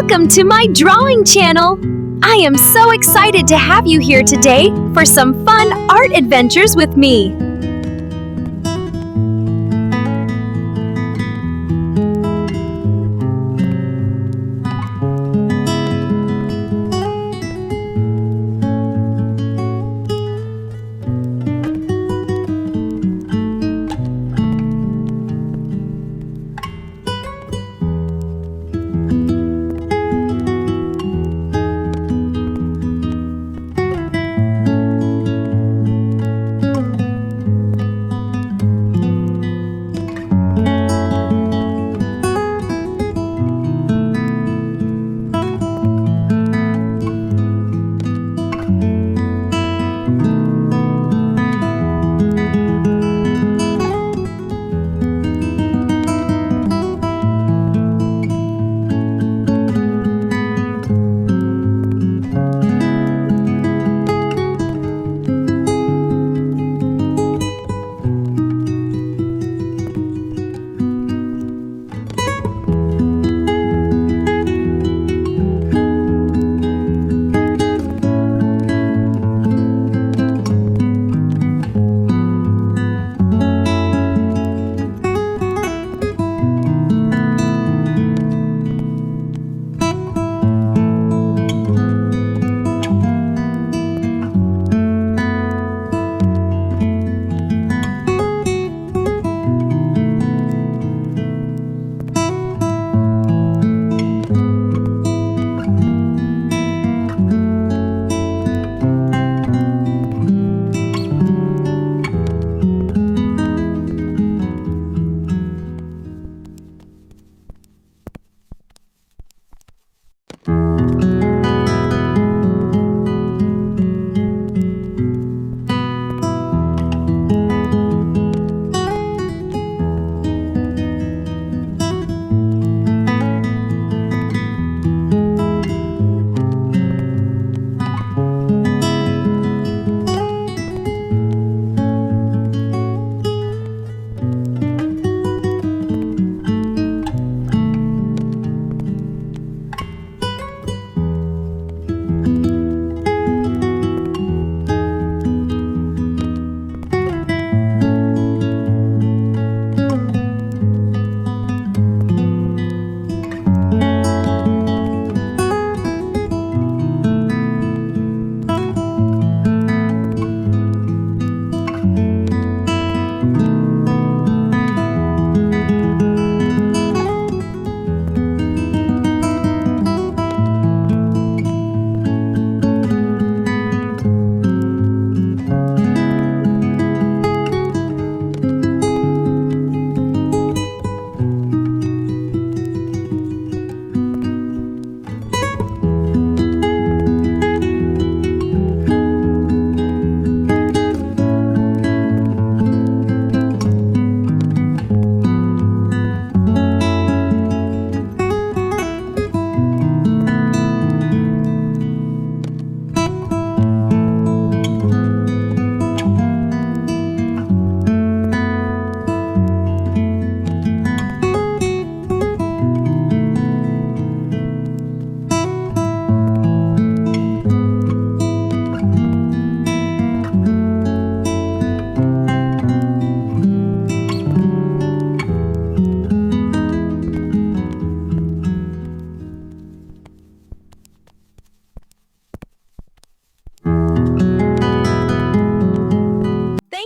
Welcome to my drawing channel! I am so excited to have you here today for some fun art adventures with me.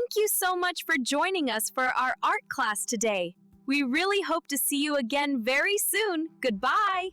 Thank you so much for joining us for our art class today. We really hope to see you again very soon. Goodbye!